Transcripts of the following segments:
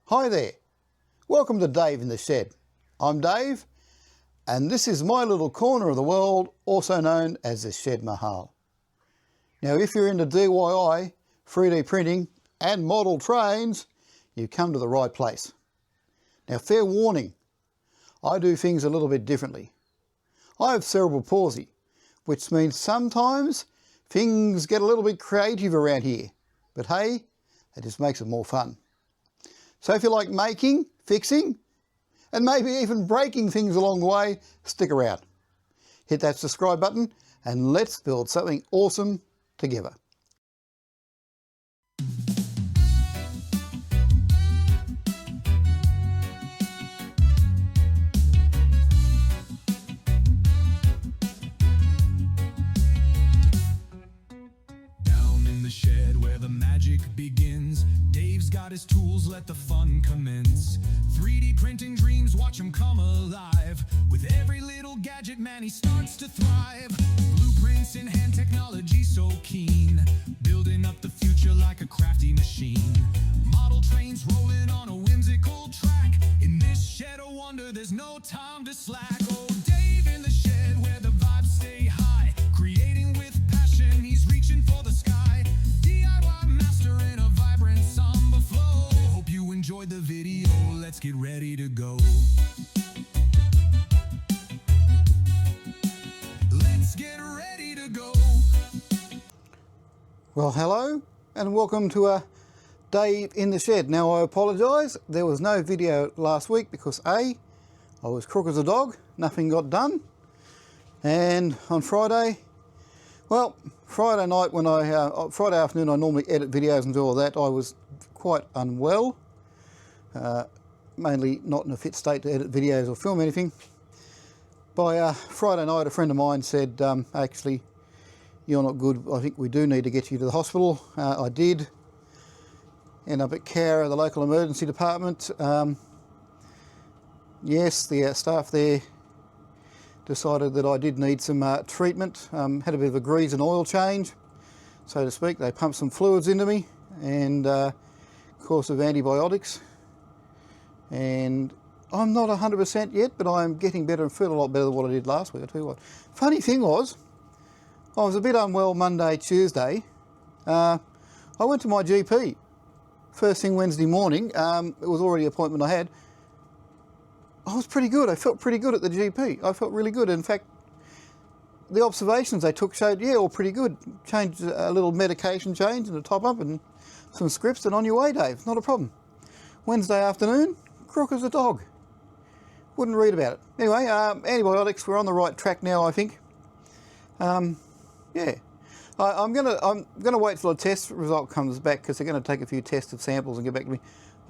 Hi there, welcome to Dave in the Shed. I'm Dave and this is my little corner of the world, also known as the Shed Mahal. Now if you're into DIY, 3D printing and model trains, you've come to the right place. Now fair warning, I do things a little bit differently. I have cerebral palsy, which means sometimes things get a little bit creative around here, but hey, it just makes it more fun. So if you like making, fixing, and maybe even breaking things along the way, stick around. Hit that subscribe button and let's build something awesome together. Down in the shed where the magic begins, Dave's got his tools, let the fun commence. 3D printing dreams, watch him come alive. With every little gadget, man, he starts to thrive. Blueprints in hand, technology so keen, building up the future like a crafty machine. Model trains rolling on a whimsical track. In this shed of wonder, there's no time to slack. Oh, Dave in the shed where the vibes stay high. Creating with passion, he's reaching for the sky. DIY master in a vibrant samba flow. Hope you enjoyed the video, let's get ready to go. Let's get ready to go. Well, hello and welcome to Dave in the Shed. Now I apologise, there was no video last week because I was crook as a dog, nothing got done. And on Friday, well, Friday night when Friday afternoon I normally edit videos and do all that, I was quite unwell. Mainly not in a fit state to edit videos or film anything. By Friday night a friend of mine said, actually, you're not good, I think we do need to get you to the hospital. I did. End up at Cowra, the local emergency department. Yes, the staff there decided that I did need some treatment. Had a bit of a grease and oil change, so to speak. They pumped some fluids into me and course of antibiotics. And I'm not 100% yet, but I'm getting better and feel a lot better than what I did last week, I tell you what. Funny thing was, I was a bit unwell Monday, Tuesday. I went to my GP first thing Wednesday morning. It was already an appointment I had. I was pretty good. I felt pretty good at the GP. I felt really good. In fact, the observations they took showed, yeah, all pretty good. Changed a little medication change and a top up and some scripts and on your way, Dave. Not a problem. Wednesday afternoon, crook as a dog. Wouldn't read about it. Anyway, antibiotics, we're on the right track now, I think. Yeah. I'm gonna wait till the test result comes back because they're going to take a few tests of samples and get back to me.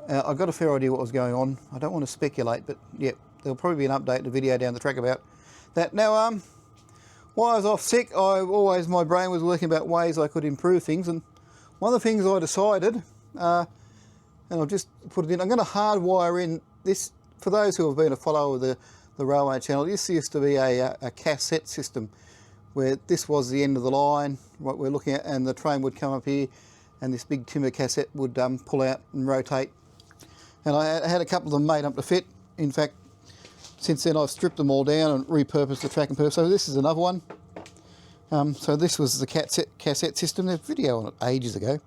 I've got a fair idea what was going on. I don't want to speculate, but yeah, there'll probably be an update in the video down the track about that. Now, while I was off sick, my brain was working about ways I could improve things, and one of the things I decided, and I'll just put it in, I'm going to hardwire in this, for those who have been a follower of the Railway Channel, this used to be a cassette system where this was the end of the line, what we're looking at, and the train would come up here and this big timber cassette would pull out and rotate. And I had a couple of them made up to fit. In fact, since then I've stripped them all down and repurposed the track and purpose. So this is another one. So this was the cassette system. There's video on it ages ago.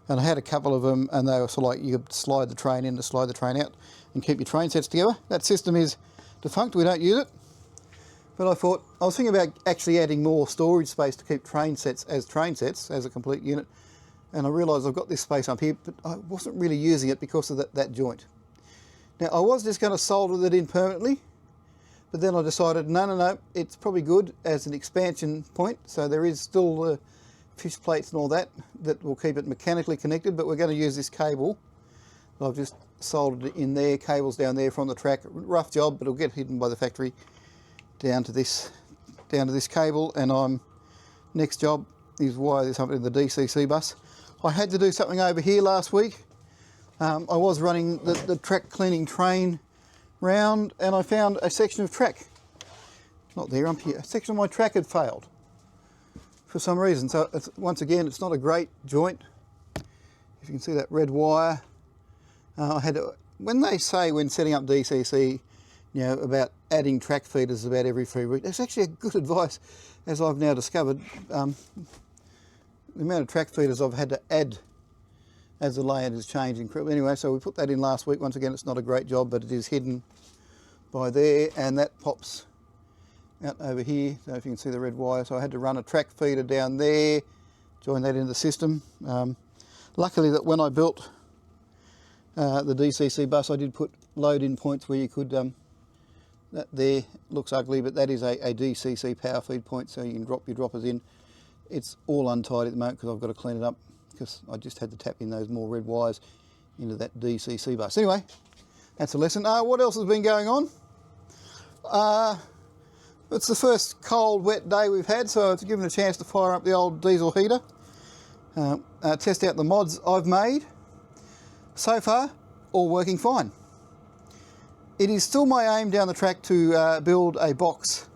And I had a couple of them and they were sort of like you could slide the train in to slide the train out and keep your train sets together. That system is defunct, we don't use it. But I thought, I was thinking about actually adding more storage space to keep train sets as a complete unit. And I realised I've got this space up here, but I wasn't really using it because of that joint. Now, I was just going to solder that in permanently, but then I decided, no, it's probably good as an expansion point. So there is still fish plates and all that will keep it mechanically connected, but we're going to use this cable. I've just soldered it in there, cables down there from the track. Rough job, but it'll get hidden by the factory down to this cable. And next job is wire this up in the DCC bus. I had to do something over here last week. I was running the track cleaning train round and I found a section of track. Not there, I'm here. A section of my track had failed for some reason. So once again, it's not a great joint. If you can see that red wire, I had to, when they say when setting up DCC, you know, about adding track feeders about every 3 weeks, that's actually a good advice, as I've now discovered. The amount of track feeders I've had to add as the layout is changing. Anyway, so we put that in last week. Once again, it's not a great job, but it is hidden by there, and that pops out over here. So if you can see the red wire, so I had to run a track feeder down there, join that into the system. Luckily that when I built the DCC bus, I did put load-in points where you could, that there looks ugly, but that is a DCC power feed point, so you can drop your droppers in. It's all untied at the moment because I've got to clean it up, because I just had to tap in those more red wires into that DCC bus. Anyway, that's a lesson. What else has been going on? It's the first cold, wet day we've had, so it's given a chance to fire up the old diesel heater, test out the mods I've made. So far, all working fine. It is still my aim down the track to build a box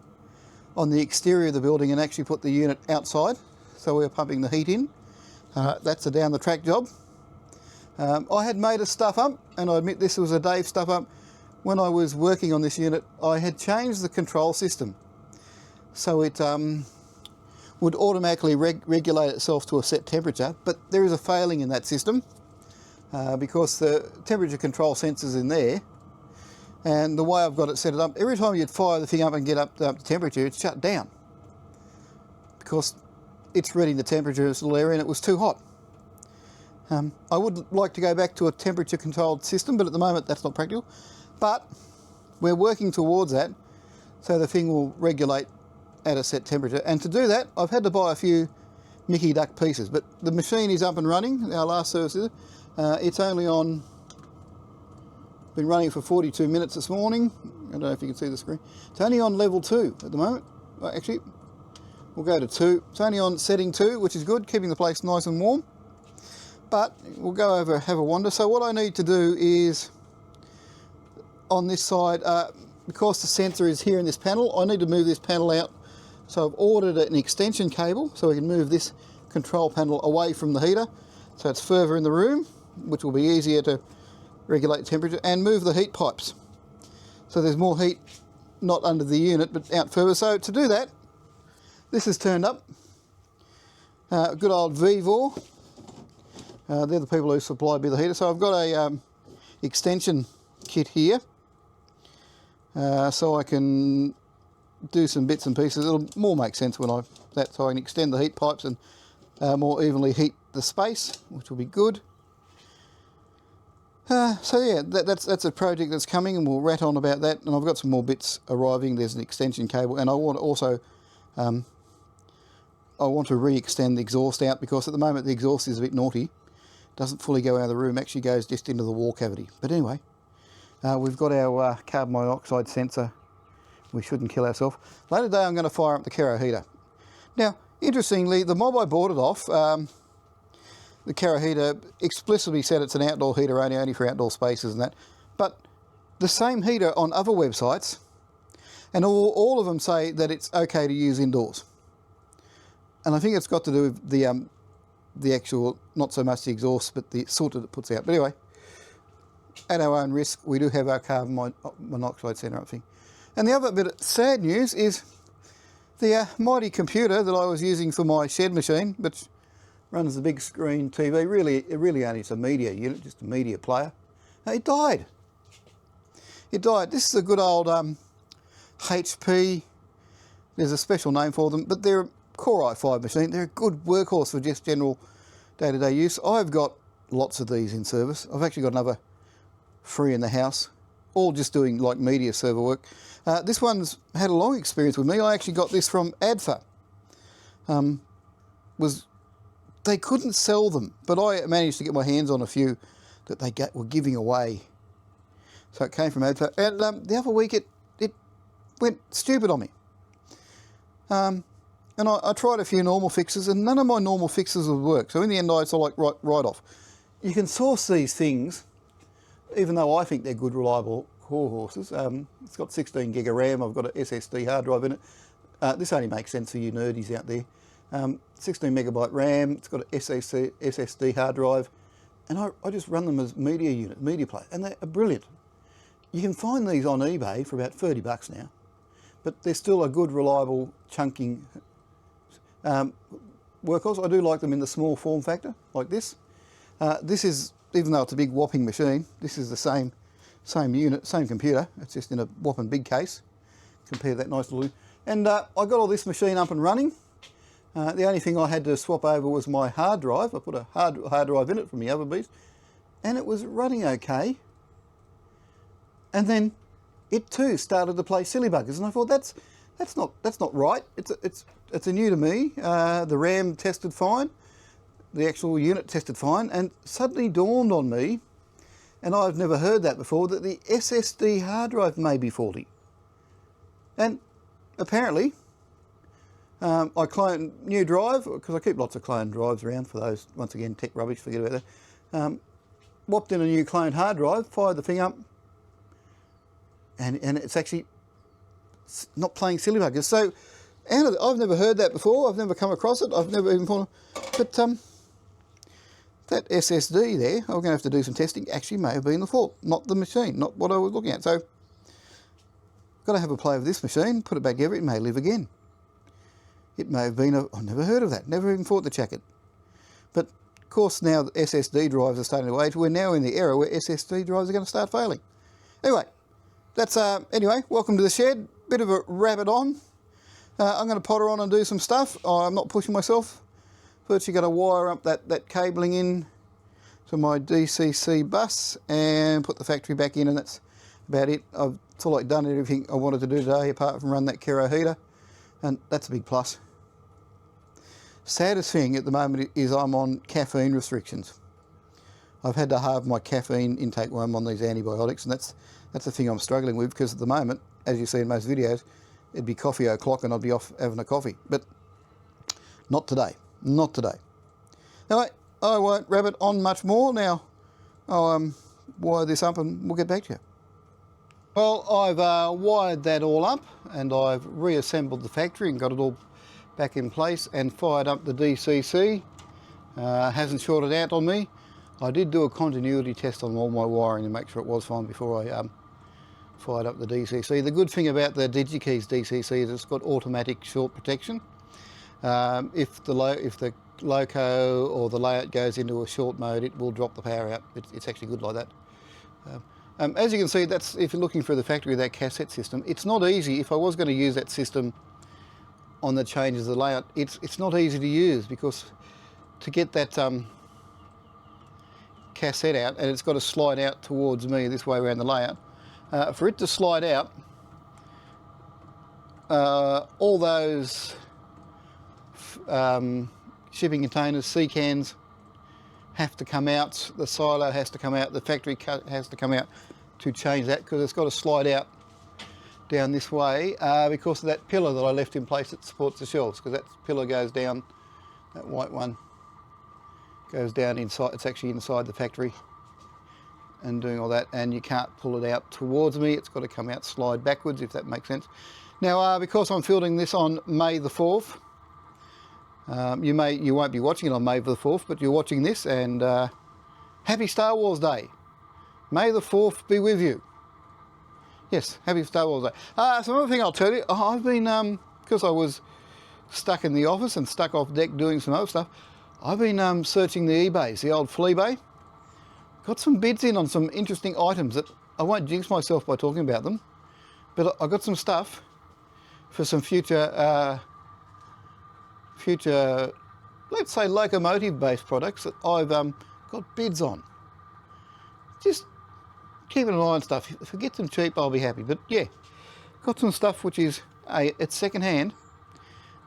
on the exterior of the building and actually put the unit outside, so we're pumping the heat in. That's a down the track job. I had made a stuff up, and I admit this was a Dave stuff up. When I was working on this unit, I had changed the control system so it would automatically regulate itself to a set temperature, but there is a failing in that system because the temperature control sensor's in there, and the way I've got it set it up, every time you'd fire the thing up and get up to temperature, it's shut down because it's reading the temperature of this little area and it was too hot. I would like to go back to a temperature controlled system, but at the moment that's not practical. But we're working towards that, so the thing will regulate at a set temperature. And to do that, I've had to buy a few Mickey Duck pieces, but the machine is up and running. Our last service is it's only on, been running for 42 minutes this morning. I don't know if you can see the screen. It's only on level 2 at the moment. Well, actually, we'll go to 2. It's only on setting 2, which is good, keeping the place nice and warm. But we'll go over, have a wander. So what I need to do is, on this side, because the sensor is here in this panel, I need to move this panel out. So I've ordered an extension cable so we can move this control panel away from the heater, so it's further in the room, which will be easier to regulate temperature, and move the heat pipes. So there's more heat not under the unit but out further. So to do that, this is turned up. Good old VVOR. They're the people who supplied me the heater. So I've got a extension kit here, so I can do some bits and pieces. It'll more make sense when so I can extend the heat pipes and more evenly heat the space, which will be good. So yeah, that's a project that's coming, and we'll rat on about that. And I've got some more bits arriving. There's an extension cable, and I want to also I want to re-extend the exhaust out, because at the moment the exhaust is a bit naughty. Doesn't fully go out of the room, actually goes just into the wall cavity. But anyway, we've got our carbon monoxide sensor. We shouldn't kill ourselves. Later today I'm going to fire up the Kero heater. Now, interestingly, the mob I bought it off, the Kero heater explicitly said it's an outdoor heater only for outdoor spaces and that. But the same heater on other websites, and all of them say that it's okay to use indoors. And I think it's got to do with the actual, not so much the exhaust, but the soot that it puts out. But anyway, at our own risk, we do have our carbon monoxide sensor up thing. And the other bit of sad news is the mighty computer that I was using for my shed machine, which runs the big screen TV, it really only is a media unit, just a media player. It died. It died. This is a good old HP. There's a special name for them, but they're a Core i5 machine. They're a good workhorse for just general day-to-day use. I've got lots of these in service. I've actually got another 3 in the house, all just doing like media server work. This one's had a long experience with me. I actually got this from ADFA. They couldn't sell them, but I managed to get my hands on a few that they were giving away. So it came from ADFA. And the other week it went stupid on me. And I tried a few normal fixes, and none of my normal fixes would work. So in the end, I sort of like write off. You can source these things, even though I think they're good, reliable core horses. It's got 16 gig of RAM. I've got an SSD hard drive in it. This only makes sense for you nerdies out there. 16 megabyte RAM. It's got an SSD hard drive, and I just run them as media unit, media player, and they're brilliant. You can find these on eBay for about $30 now, but they're still a good, reliable, chunking workhorse. I do like them in the small form factor, like this. This is, even though it's a big whopping machine, this is the same unit, same computer. It's just in a whopping big case. Compare that nice little... And I got all this machine up and running. The only thing I had to swap over was my hard drive. I put a hard drive in it from the other beast, and it was running okay. And then it too started to play silly buggers, and I thought that's not right. It's a new to me. The RAM tested fine, the actual unit tested fine, and suddenly dawned on me, and I've never heard that before, that the SSD hard drive may be faulty. And apparently, I cloned new drive, because I keep lots of cloned drives around for those, once again, tech rubbish, forget about that. Whopped in a new cloned hard drive, fired the thing up, and it's actually not playing silly buggers. So, I've never heard that before, I've never come across it, I've never even thought, but that SSD there, I'm going to have to do some testing, actually may have been the fault, not the machine, not what I was looking at. So, got to have a play with this machine, put it back together, it may live again. It may have been, I've never heard of that, never even thought to check it. But of course now the SSD drives are starting to age. We're now in the era where SSD drives are going to start failing. Anyway, that's, welcome to the shed, bit of a rabbit on. I'm going to potter on and do some stuff. I'm not pushing myself. First you've got to wire up that cabling in to my DCC bus and put the factory back in, and that's about it. It's all like done everything I wanted to do today apart from run that Kero heater, and that's a big plus. Saddest thing at the moment is I'm on caffeine restrictions. I've had to halve my caffeine intake while I'm on these antibiotics, and that's the thing I'm struggling with, because at the moment, as you see in most videos, it'd be coffee o'clock and I'd be off having a coffee, but not today, not today. Anyway, I won't rabbit on much more now. I'll wire this up and we'll get back to you. Well, I've wired that all up and I've reassembled the factory and got it all back in place and fired up the DCC. Hasn't shorted out on me. I did do a continuity test on all my wiring to make sure it was fine before I fired up the DCC. The good thing about the DigiKeys DCC is it's got automatic short protection. If the loco or the layout goes into a short mode, it will drop the power out. It's actually good like that. As you can see, that's if you're looking for the factory, that cassette system. It's not easy. If I was going to use that system on the changes of the layout, it's not easy to use, because to get that cassette out, and it's got to slide out towards me this way around the layout. For it to slide out, all those shipping containers, sea cans, have to come out, the silo has to come out, the factory cut has to come out to change that, because it's got to slide out down this way because of that pillar that I left in place that supports the shelves, because that pillar goes down, that white one goes down inside, it's actually inside the factory and doing all that, and you can't pull it out towards me, it's got to come out, slide backwards, if that makes sense. Now because I'm filming this on May the 4th, you won't be watching it on May the 4th, but you're watching this, and happy Star Wars Day. May the 4th be with you. Yes, happy Star Wars Day. So another thing I'll tell you, I've been, because I was stuck in the office and stuck off deck doing some other stuff, I've been searching the eBays, the old Fleabay. Got some bids in on some interesting items that I won't jinx myself by talking about them, but I got some stuff for some future, let's say locomotive-based products that I've got bids on. Just keeping an eye on stuff. If I get them cheap, I'll be happy. But yeah, got some stuff which is it's second-hand,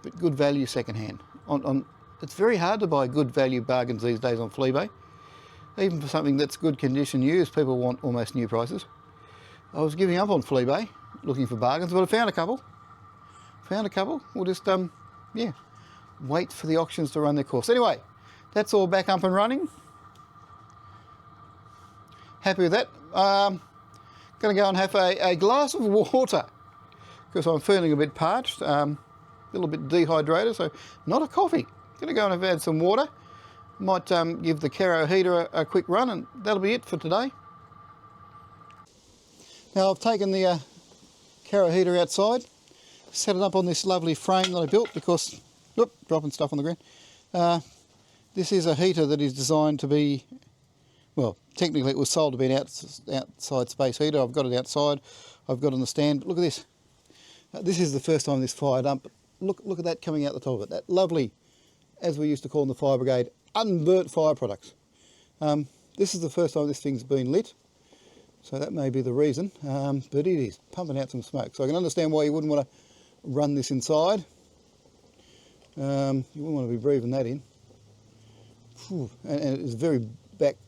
but good value second-hand. It's very hard to buy good value bargains these days on Fleabay. Even for something that's good condition used, people want almost new prices. I was giving up on Fleabay, looking for bargains, but I found a couple. We'll just, yeah, wait for the auctions to run their course. Anyway, that's all back up and running. Happy with that. Going to go and have a glass of water, because I'm feeling a bit parched, a little bit dehydrated, so not a coffee. Going to go and have had some water. Might give the Kero heater a quick run, and that'll be it for today. Now I've taken the Kero heater outside, set it up on this lovely frame that I built because, whoop, dropping stuff on the ground. This is a heater that is designed to be, well, technically it was sold to be an outside space heater. I've got it outside, I've got it on the stand, but look at this. This is the first time this fired up. Look at that coming out the top of it. That lovely, as we used to call in the fire brigade, unburnt fire products. This is the first time this thing's been lit, so that may be the reason, but it is pumping out some smoke. So I can understand why you wouldn't want to run this inside. You wouldn't want to be breathing that in. Whew. And it's very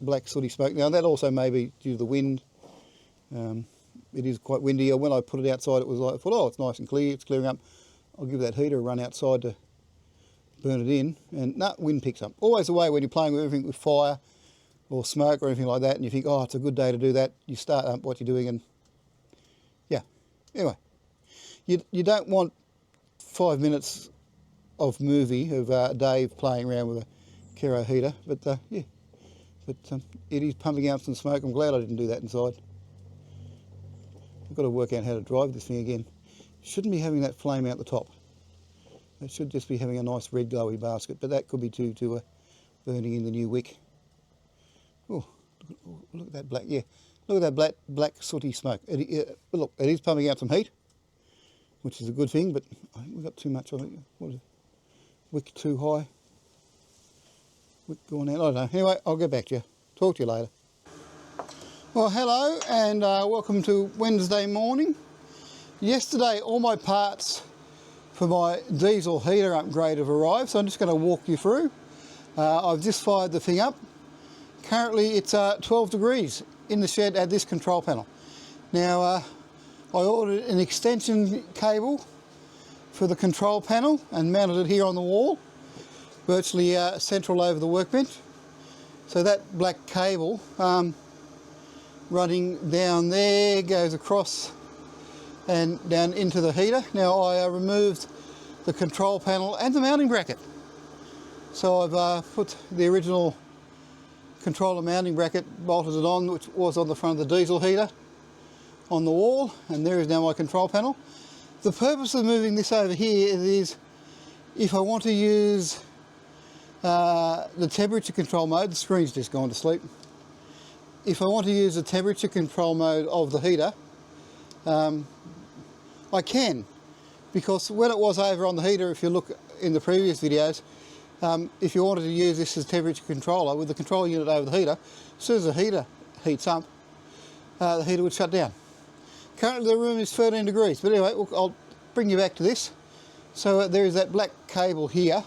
black sooty smoke. Now that also may be due to the wind. It is quite windy. When I put it outside, it was like, I thought, oh, it's nice and clear, it's clearing up. I'll give that heater a run outside to burn it in, and wind picks up. Always the way when you're playing with everything with fire or smoke or anything like that, and you think, oh, it's a good day to do that, you start up what you're doing, and yeah. Anyway, you don't want 5 minutes of movie of Dave playing around with a Kero heater, but yeah. But it is pumping out some smoke. I'm glad I didn't do that inside. I've got to work out how to drive this thing again. Shouldn't be having that flame out the top. It should just be having a nice red glowy basket, but that could be due to burning in the new wick. Oh, look at that black, yeah. Look at that black sooty smoke. Look, it is pumping out some heat, which is a good thing, but I think we've got too much on it. What is it? Wick too high. Wick going out, I don't know. Anyway, I'll get back to you. Talk to you later. Well, hello and welcome to Wednesday morning. Yesterday, all my parts for my diesel heater upgrade have arrived, so I'm just going to walk you through. I've just fired the thing up. Currently, it's 12 degrees in the shed at this control panel. Now, I ordered an extension cable for the control panel and mounted it here on the wall, virtually central over the workbench. So that black cable running down there goes across and down into the heater. Now I removed the control panel and the mounting bracket. So I've put the original controller mounting bracket, bolted it on, which was on the front of the diesel heater, on the wall, and there is now my control panel. The purpose of moving this over here is if I want to use the temperature control mode, the screen's just gone to sleep. If I want to use the temperature control mode of the heater, I can, because when it was over on the heater, if you look in the previous videos, if you wanted to use this as temperature controller with the control unit over the heater, as soon as the heater heats up, the heater would shut down. Currently the room is 13 degrees, but anyway, I'll bring you back to this. So there is that black cable here.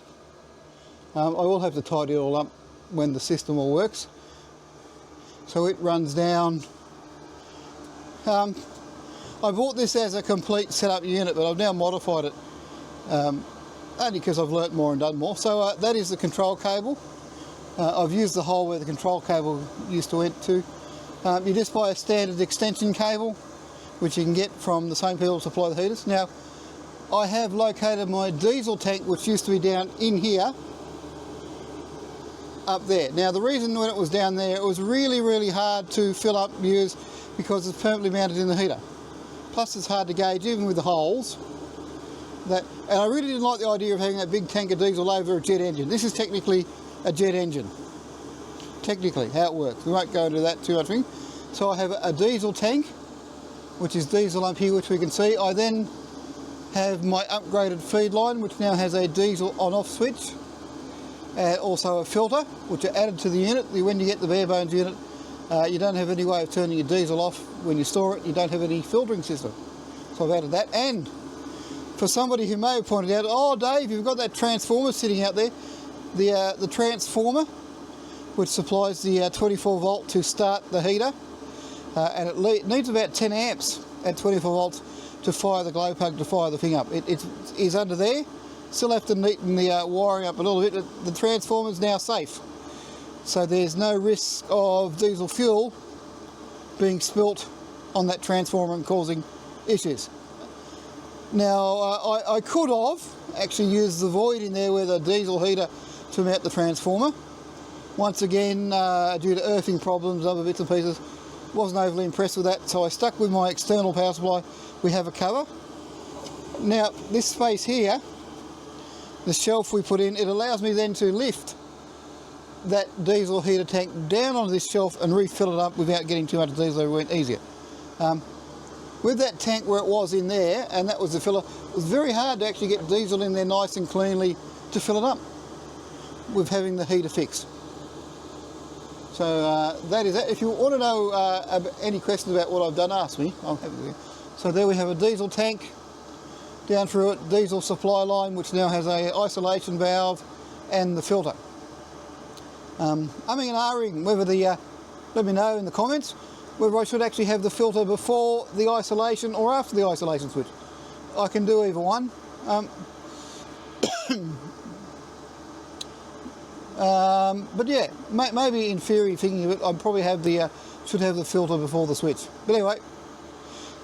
I will have to tidy it all up when the system all works. So it runs down. I bought this as a complete setup unit, but I've now modified it only because I've learnt more and done more. So that is the control cable. I've used the hole where the control cable used to went to. You just buy a standard extension cable, which you can get from the same people who supply the heaters. Now, I have located my diesel tank, which used to be down in here, up there. Now, the reason when it was down there, it was really, really hard to fill up, use, because it's permanently mounted in the heater. Plus, it's hard to gauge, even with the holes. And I really didn't like the idea of having that big tank of diesel over a jet engine. This is technically a jet engine. Technically, how it works. We won't go into that too much. So I have a diesel tank, which is diesel up here, which we can see. I then have my upgraded feed line, which now has a diesel on-off switch, and also a filter, which are added to the unit. When you get the bare bones unit, you don't have any way of turning your diesel off when you store it. You don't have any filtering system. So I've added that. And for somebody who may have pointed out, oh Dave, you've got that transformer sitting out there, the transformer, which supplies the 24 volt to start the heater, and it needs about 10 amps at 24 volts to fire the glow plug, to fire the thing up. It is under there. Still have to neaten the wiring up a little bit. The transformer is now safe, so there's no risk of diesel fuel being spilt on that transformer and causing issues. Now, I could have actually used the void in there with a diesel heater to mount the transformer, Once again, due to earthing problems, other bits and pieces, wasn't overly impressed with that, so I stuck with my external power supply. We have a cover. Now, this space here, the shelf we put in, it allows me then to lift that diesel heater tank down onto this shelf and refill it up without getting too much diesel. It went easier. With that tank where it was in there, and that was the filler, it was very hard to actually get diesel in there nice and cleanly to fill it up with having the heater fixed. So that is it. If you want to know any questions about what I've done, ask me. I'm happy to. So there we have a diesel tank down through it, diesel supply line, which now has a isolation valve and the filter. Umming and ahhing whether the, let me know in the comments whether I should actually have the filter before the isolation or after the isolation switch. I can do either one. But yeah, maybe in theory, thinking of it, I'd probably have the should have the filter before the switch. But anyway,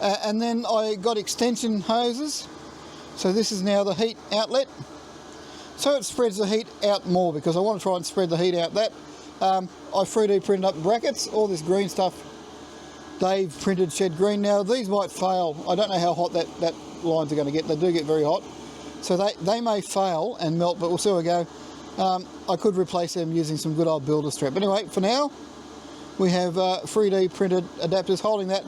and then I got extension hoses. So this is now the heat outlet. So it spreads the heat out more because I want to try and spread the heat out. That I 3D printed up brackets, all this green stuff. Dave printed shed green. Now these might fail. I don't know how hot that lines are going to get. They do get very hot, so they may fail and melt. But we'll see how we go. I could replace them using some good old builder strap. Anyway, for now, we have 3D printed adapters holding that.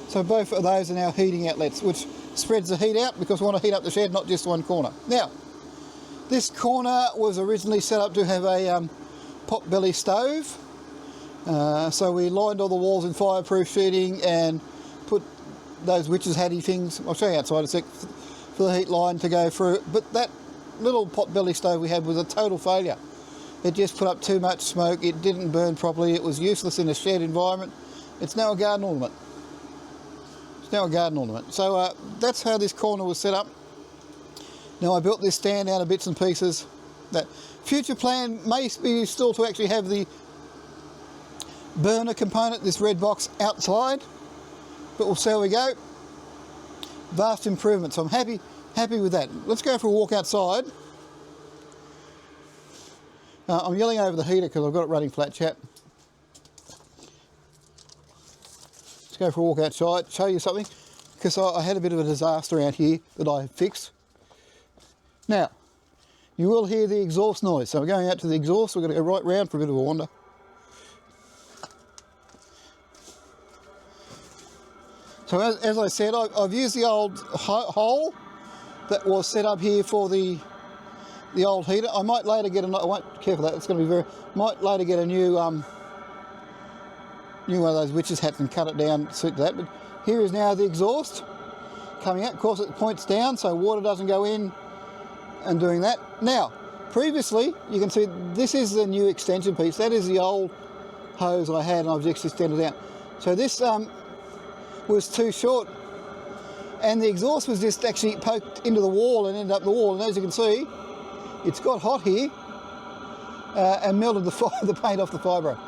So both of those are now heating outlets, which spreads the heat out because we want to heat up the shed, not just one corner. Now, this corner was originally set up to have a pot belly stove. So we lined all the walls in fireproof sheeting and put those witch's hatty things, I'll show you outside a sec, for the heat line to go through. But that little pot belly stove we had was a total failure. It just put up too much smoke, it didn't burn properly, it was useless in a shed environment. It's now a garden ornament. It's now a garden ornament. So that's how this corner was set up. Now I built this stand out of bits and pieces. That future plan may be still to actually have the burner component, this red box, outside, but we'll see how we go. Vast improvement, so I'm happy with that. Let's go for a walk outside. I'm yelling over the heater because I've got it running flat, chat. Let's go for a walk outside, show you something, because I had a bit of a disaster out here that I fixed. Now, you will hear the exhaust noise, so we're going out to the exhaust. We're going to go right round for a bit of a wander. So as I said, I've used the old hole that was set up here for the old heater. I might later get I won't care for that. It's going to be might later get a new one of those witch's hats and cut it down to suit that. But here is now the exhaust coming out. Of course, it points down so water doesn't go in and doing that. Now, previously, you can see this is the new extension piece. That is the old hose I had, and I've just extended out. So this was too short, and the exhaust was just actually poked into the wall and ended up the wall. And as you can see, it's got hot here and melted the paint off the fibro.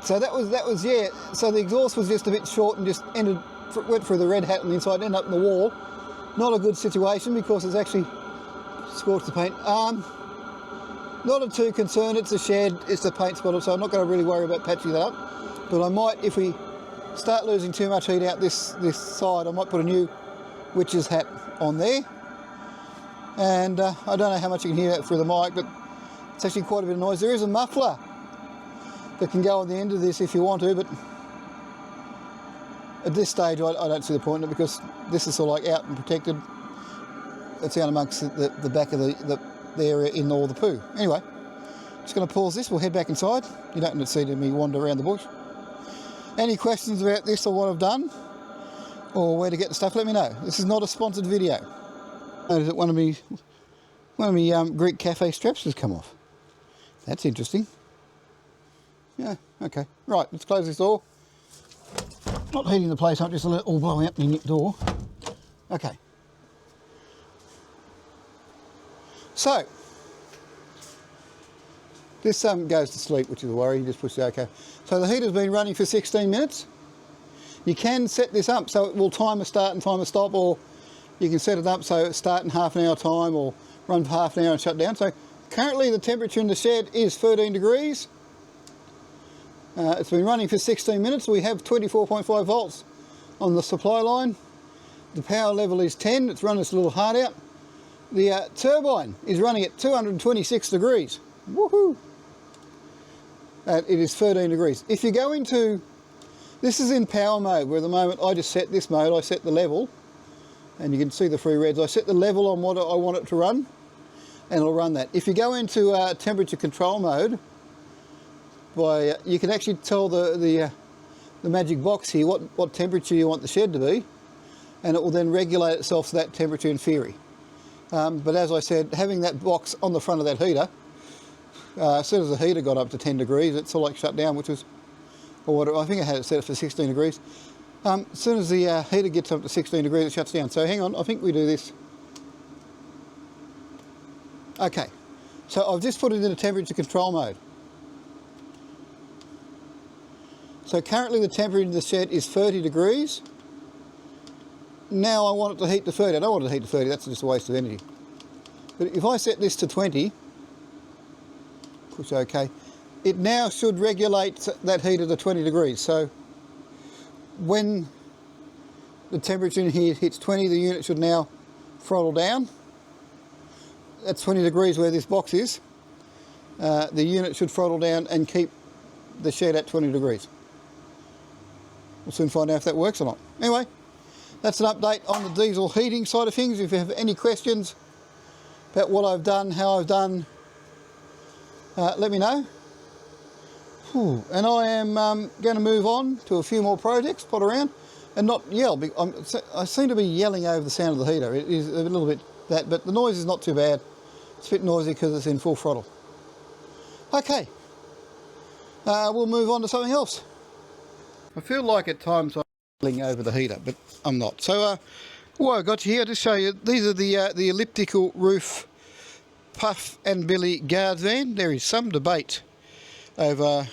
So that was yeah. So the exhaust was just a bit short and just went through the red hat on the inside, ended up in the wall. Not a good situation because it's actually scorched the paint. Not too concerned. It's a shed. It's the paint spotted, so I'm not going to really worry about patching that up. But I might, if we start losing too much heat out this side, I might put a new witch's hat on there. And I don't know how much you can hear that through the mic, but it's actually quite a bit of noise. There is a muffler that can go on the end of this if you want to, but at this stage I don't see the point in it because this is sort of like out and protected. It's out amongst the back of the area in all the poo. Anyway, just going to pause this. We'll head back inside. You don't need to see me wander around the bush. Any questions about this or what I've done or where to get the stuff, let me know. This is not a sponsored video. Notice that one of me Greek cafe straps has come off. That's interesting. Yeah, okay. Right, let's close this door. Not heating the place up, just all blowing up the door. Okay. So, this goes to sleep, which is a worry. You just push the OK. So the heater's been running for 16 minutes. You can set this up so it will time a start and time a stop, or you can set it up so it start in half an hour time or run for half an hour and shut down. So currently the temperature in the shed is 13 degrees. It's been running for 16 minutes. We have 24.5 volts on the supply line. The power level is 10. It's run its little heart out. The turbine is running at 226 degrees. Woohoo! It is 13 degrees. If you go into, this is in power mode, where at the moment I just set this mode, I set the level, and you can see the three reds. I set the level on what I want it to run, and it'll run that. If you go into temperature control mode, you can actually tell the magic box here what temperature you want the shed to be, and it will then regulate itself to that temperature in theory. But as I said, having that box on the front of that heater, as soon as the heater got up to 10 degrees, it's all like shut down, which was, I think I had it set for 16 degrees. As soon as the heater gets up to 16 degrees, it shuts down. So hang on, I think we do this. Okay, so I've just put it into temperature control mode. So currently the temperature in the shed is 30 degrees. Now I want it to heat to 30. I don't want it to heat to 30, that's just a waste of energy. But if I set this to 20, push OK, it now should regulate that heater to 20 degrees. So when the temperature in here hits 20, the unit should now throttle down. That's 20 degrees where this box is. The unit should throttle down and keep the shed at 20 degrees. We'll soon find out if that works or not. Anyway, that's an update on the diesel heating side of things. If you have any questions about what I've done, how I've done, let me know. And I am going to move on to a few more projects, plot around, and not yell. I seem to be yelling over the sound of the heater. It is a little bit that, but the noise is not too bad. It's a bit noisy because it's in full throttle. Okay, we'll move on to something else. I feel like at times I'm yelling over the heater, but I'm not. So what I've got here, I'll just show you, these are the elliptical roof puff and billy guard van. There is some debate over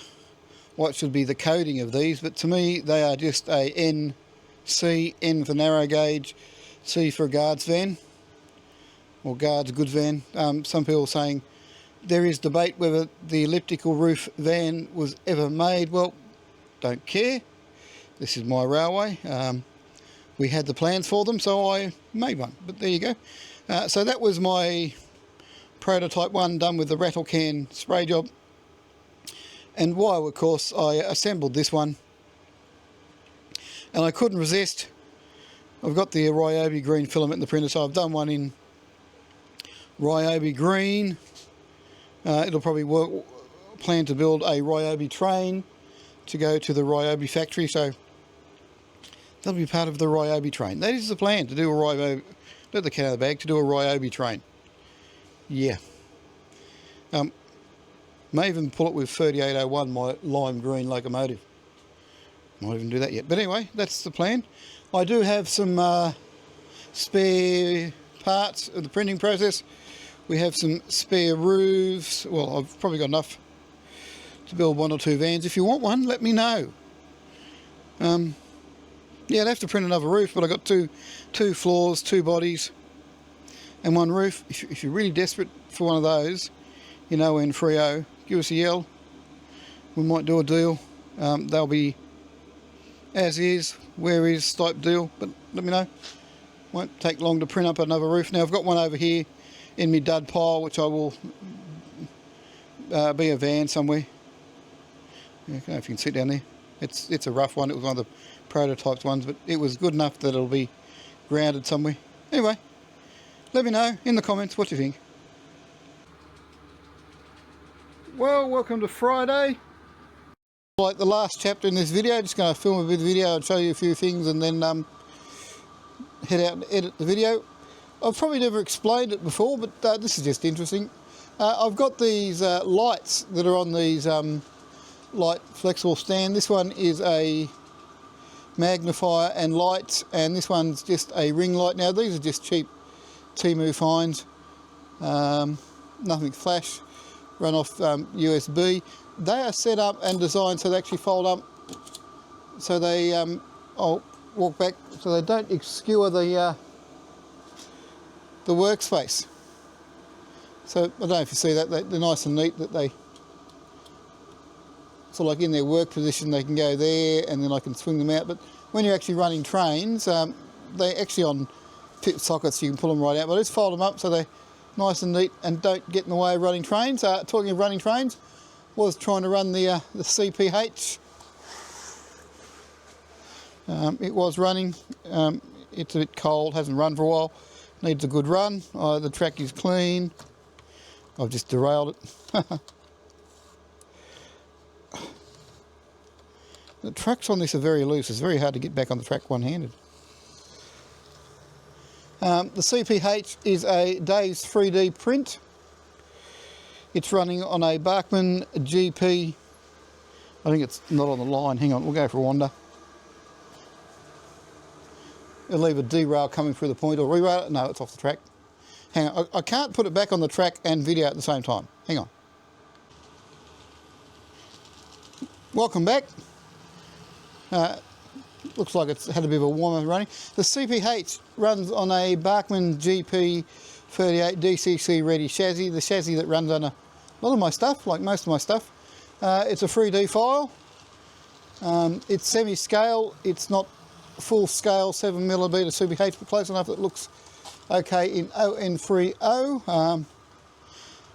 what should be the coding of these, but to me they are just a NC, N for narrow gauge, C for a guards van, or guards goods van. Some people are saying there is debate whether the elliptical roof van was ever made. Well, don't care. This is my railway. We had the plans for them, so I made one, but there you go. So that was my prototype one, done with the rattle can spray job. And while, of course, I assembled this one, and I couldn't resist. I've got the Ryobi green filament in the printer, so I've done one in Ryobi green. It'll probably work. Plan to build a Ryobi train to go to the Ryobi factory, so that'll be part of the Ryobi train. That is the plan, to do a Ryobi, let the cat out of the bag, to do a Ryobi train. Yeah. May even pull it with 3801, my lime green locomotive. Might even do that yet. But anyway, that's the plan. I do have some spare parts of the printing process. We have some spare roofs. Well, I've probably got enough to build one or two vans. If you want one, let me know. Yeah, I'd have to print another roof, but I've got two floors, two bodies, and one roof. If you're really desperate for one of those, you know, in Freo, give us a yell. We might do a deal. They'll be as is, where is type deal, but let me know. Won't take long to print up another roof. Now I've got one over here in my dud pile, which I will be a van somewhere. I don't know if you can see down there. It's a rough one. It was one of the prototypes ones, but it was good enough that it'll be grounded somewhere. Anyway, let me know in the comments what you think. Well, welcome to Friday. Like the last chapter in this video, just going to film a bit of video and show you a few things, and then head out and edit the video. I've probably never explained it before, but this is just interesting. I've got these lights that are on these light flexible stand. This one is a magnifier and lights, and this one's just a ring light. Now these are just cheap Temu finds, nothing flash, run off USB. They are set up and designed so they actually fold up, so they I'll walk back so they don't obscure the workspace. So I don't know if you see that, they're nice and neat, that they, so like in their work position they can go there and then I can swing them out. But when you're actually running trains, they're actually on pit sockets, you can pull them right out. But I just fold them up so they're nice and neat and don't get in the way of running trains. Talking of running trains, was trying to run the CPH. It was running. It's a bit cold, hasn't run for a while, needs a good run. The track is clean. I've just derailed it. The tracks on this are very loose. It's very hard to get back on the track one-handed. The CPH is a Dave's 3D print. It's running on a Bachmann GP. I think it's not on the line. Hang on, we'll go for a wander. It'll leave a derail coming through the point or re-rail it. No, it's off the track. Hang on, I can't put it back on the track and video at the same time. Hang on. Welcome back. Looks like it's had a bit of a warmer running. The CPH runs on a Bachmann GP 38 DCC ready chassis, the chassis that runs on a lot of my stuff, like most of my stuff. It's a 3D file. It's semi-scale. It's not full scale 7mm CPH, but close enough that it looks okay in ON3O.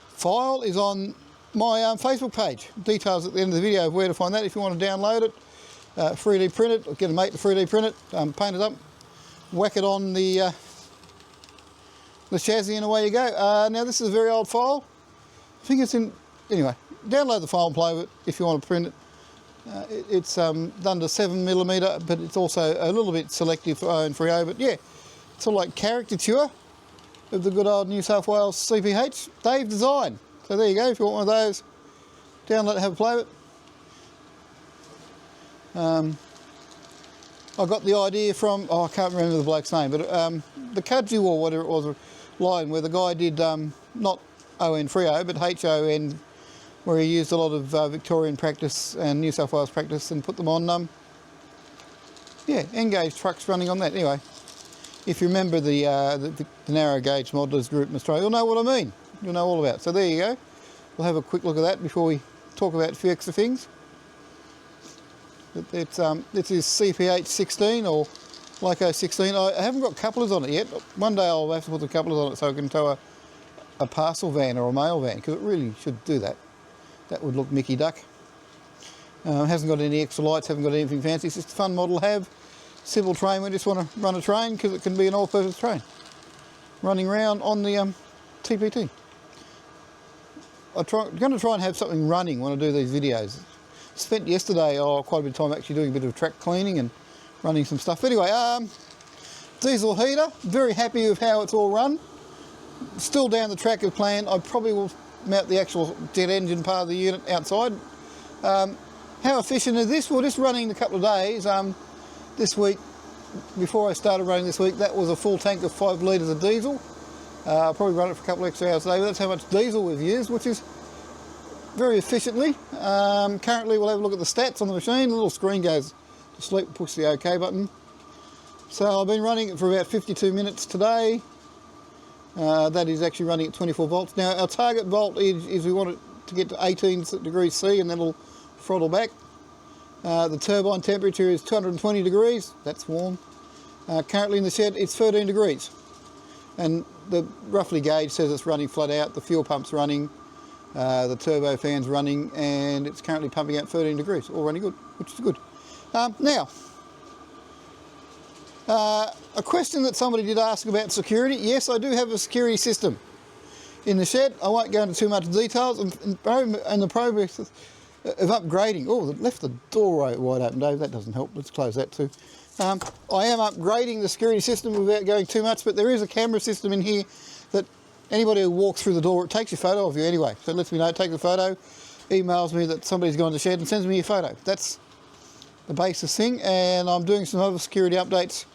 File is on my Facebook page. Details at the end of the video of where to find that if you want to download it. 3D print it, or get a mate to 3D print it, paint it up, whack it on the chassis and away you go. Now this is a very old file. I think it's in, anyway, download the file and play with it if you want to print it. It's done to 7mm, but it's also a little bit selective for ON3O, but yeah, it's all like caricature of the good old New South Wales CPH, Dave Design. So there you go, if you want one of those, download it, have a play with it. I got the idea from, I can't remember the bloke's name, but the Kudzu or whatever it was, line where the guy did not ON3O but HON, where he used a lot of Victorian practice and New South Wales practice and put them on, yeah, N-gauge trucks running on that. Anyway, if you remember the narrow gauge modelers group in Australia, you'll know what I mean. You'll know all about it. So there you go. We'll have a quick look at that before we talk about a few extra things. This is CPH 16 or Lyco 16. I haven't got couplers on it yet. One day I'll have to put the couplers on it so I can tow a parcel van or a mail van, because it really should do that. That would look Mickey Duck. Hasn't got any extra lights, haven't got anything fancy. It's just a fun model to have. Simple train, we just want to run a train because it can be an all-purpose train. Running around on the TPT. I'm going to try and have something running when I do these videos. Spent yesterday quite a bit of time actually doing a bit of track cleaning and running some stuff. Anyway, diesel heater, very happy with how it's all run. Still down the track of plan. I probably will mount the actual jet engine part of the unit outside. How efficient is this? Well, just running a couple of days. This week, before I started running this week, that was a full tank of 5 litres of diesel. I'll probably run it for a couple of extra hours a day, but that's how much diesel we've used, which is very efficiently. Currently we'll have a look at the stats on the machine. The little screen goes to sleep, push the OK button. So I've been running it for about 52 minutes today. That is actually running at 24 volts. Now our target voltage is we want it to get to 18 degrees C and then it'll throttle back. The turbine temperature is 220 degrees, that's warm. Currently in the shed it's 13 degrees. And the roughly gauge says it's running flat out, the fuel pump's running, the turbo fan's running, and it's currently pumping out 13 degrees, all running good, which is good. Now, a question that somebody did ask about security. Yes, I do have a security system in the shed. I won't go into too much details. In the progress of upgrading, oh, left the door wide open, Dave, that doesn't help. Let's close that too. I am upgrading the security system without going too much, but there is a camera system in here that anybody who walks through the door, it takes your photo of you anyway. So it lets me know, take the photo, emails me that somebody's gone to the shed and sends me a photo. That's the basis thing, and I'm doing some other security updates.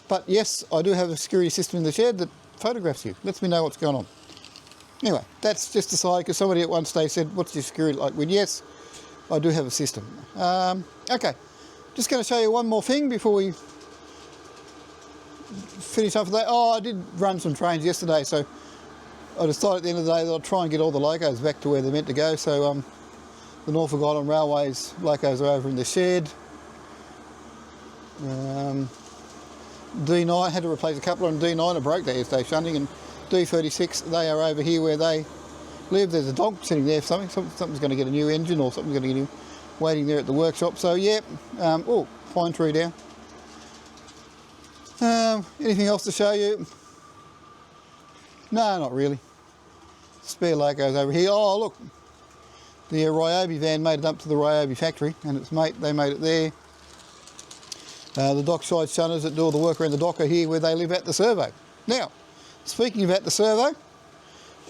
But yes, I do have a security system in the shed that photographs you, lets me know what's going on. Anyway, that's just aside, because somebody at one stage said, what's your security like? Well, yes, I do have a system. Okay, just going to show you one more thing before we finish up with that. Oh, I did run some trains yesterday, so I decided at the end of the day that I'll try and get all the locos back to where they're meant to go. So the Norfolk Island Railways locos are over in the shed. D9, had to replace a couple of them. D9 are broke, they stay shunting, and D36, they are over here where they live. There's a dog sitting there for something. Something's going to get a new engine, or something's going to get new, waiting there at the workshop. So yeah, oh, pine tree down. Anything else to show you? No, not really. Spare locos over here. Oh look, the Ryobi van made it up to the Ryobi factory, and they made it there. The dockside shunters that do all the work around the dock are here where they live at the servo. Now, speaking of at the servo,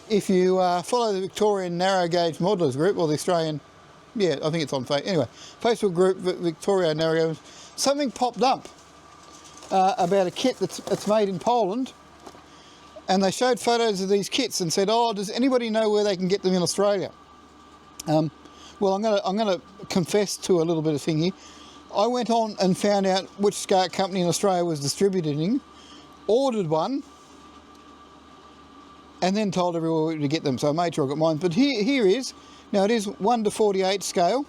if you follow the Victorian Narrow Gauge Modelers group, or the Australian, yeah, I think it's on Facebook, anyway, Facebook group, Victoria Narrow Gauge, something popped up about a kit that's made in Poland, and they showed photos of these kits and said, oh, does anybody know where they can get them in Australia? Well, I'm going to confess to a little bit of thing here. I went on and found out which SCART company in Australia was distributing, ordered one, and then told everyone where to get them. So I made sure I got mine. But here is, now it is 1:48 scale.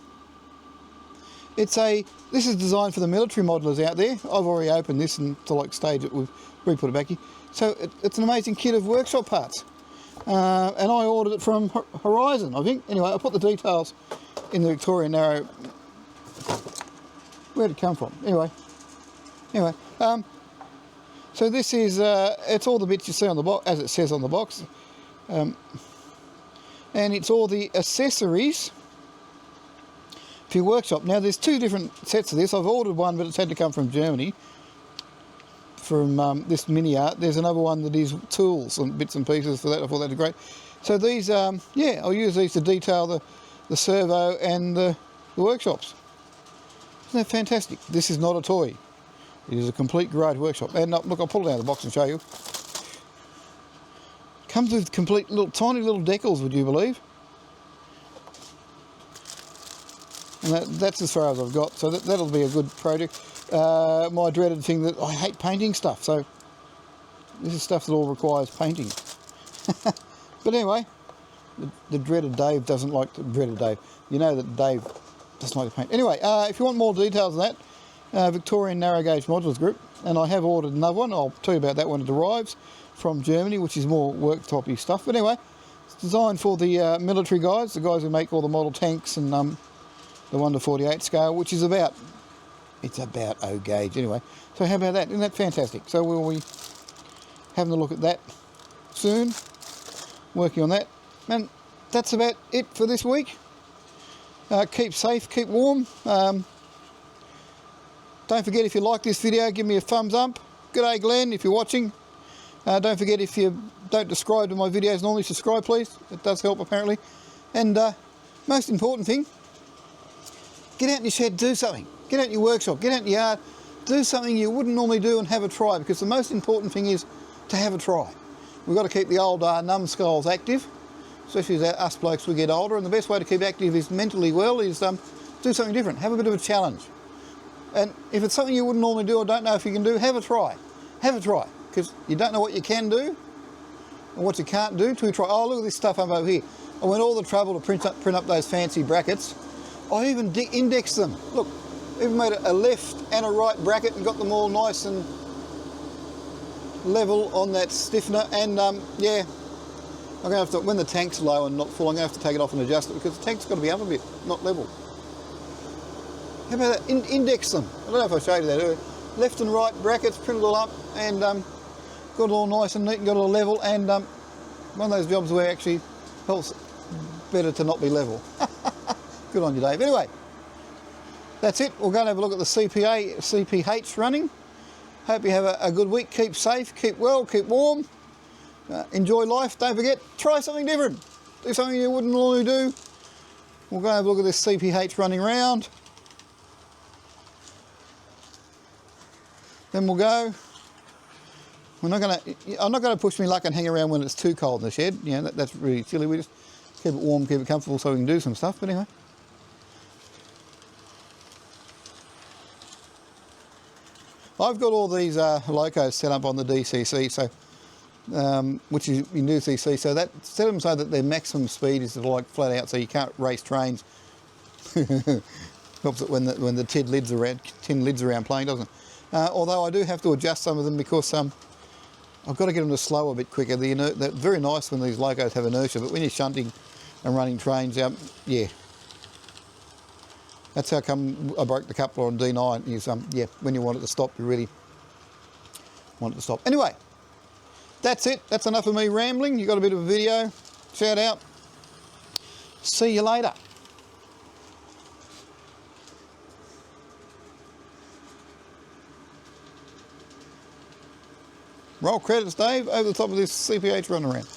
This is designed for the military modelers out there. I've already opened this and to like stage it, we've put it back here. So it's an amazing kit of workshop parts. And I ordered it from Horizon, I think. Anyway, I put the details in the Victorian Narrow. Where'd it come from? Anyway, so this is, it's all the bits you see on the box, as it says on the box. And it's all the accessories for your workshop. Now there's two different sets of this. I've ordered one, but it's had to come from Germany, from this Mini Art. There's another one that is tools and bits and pieces for that. I thought that was great. So these, yeah, I'll use these to detail the servo and the workshops. Isn't that fantastic? This is not a toy. It is a complete garage workshop. And look, I'll pull it out of the box and show you. Comes with complete tiny little decals, would you believe? And that's as far as I've got. So that'll be a good project. My dreaded thing that I hate painting stuff. So this is stuff that all requires painting. But anyway, the dreaded Dave doesn't like the dreaded Dave. You know that Dave doesn't like to paint. Anyway, if you want more details on that, Victorian Narrow Gauge Modelers Group, and I have ordered another one. I'll tell you about that when it arrives from Germany, which is more worktop-y stuff. But anyway, it's designed for the military guys, the guys who make all the model tanks and the 1:48 scale, which is about O gauge anyway. So how about that? Isn't that fantastic? So we'll be having a look at that soon, working on that. And that's about it for this week. Keep safe, keep warm. Don't forget, if you like this video, give me a thumbs up. G'day Glenn, if you're watching. Don't forget, if you don't subscribe to my videos normally, subscribe please. It does help apparently. And most important thing, get out in your shed, do something. Get out in your workshop, get out in your yard, do something you wouldn't normally do and have a try, because the most important thing is to have a try. We've got to keep the old numbskulls active, especially as us blokes we get older, and the best way to keep active is mentally well is do something different, have a bit of a challenge. And if it's something you wouldn't normally do or don't know if you can do, have a try. Have a try, because you don't know what you can do and what you can't do till you try. Oh, look at this stuff over here. I went all the trouble to print up those fancy brackets. I even indexed them. Look, even made a left and a right bracket and got them all nice and level on that stiffener. And yeah, I'm going to have to, when the tank's low and not full, I'm going to have to take it off and adjust it, because the tank's got to be up a bit, not level. How about that? Index them. I don't know if I showed you that earlier. Left and right brackets, printed it all up, and got it all nice and neat and got it all level. And one of those jobs where it actually helps better to not be level. Good on you, Dave. Anyway, that's it. We'll go and have a look at the CPH running. Hope you have a good week. Keep safe, keep well, keep warm. Enjoy life. Don't forget, try something different. Do something you wouldn't normally do. We'll go and have a look at this CPH running around. Then we'll go. I'm not going to push me luck and hang around when it's too cold in the shed. You know, that's really silly. We just keep it warm, keep it comfortable so we can do some stuff. But anyway. I've got all these locos set up on the DCC, so which is in UCC. So that set them so that their maximum speed is like flat out, so you can't race trains. Helps it when the tin lids around playing, doesn't it? Although I do have to adjust some of them because I've got to get them to slow a bit quicker. They're very nice when these locos have inertia, but when you're shunting and running trains, yeah. That's how come I broke the coupler on D9. Is yeah, when you want it to stop, you really want it to stop. Anyway, that's it. That's enough of me rambling. You got a bit of a video. Shout out. See you later. Roll credits, Dave, over the top of this CPH runaround.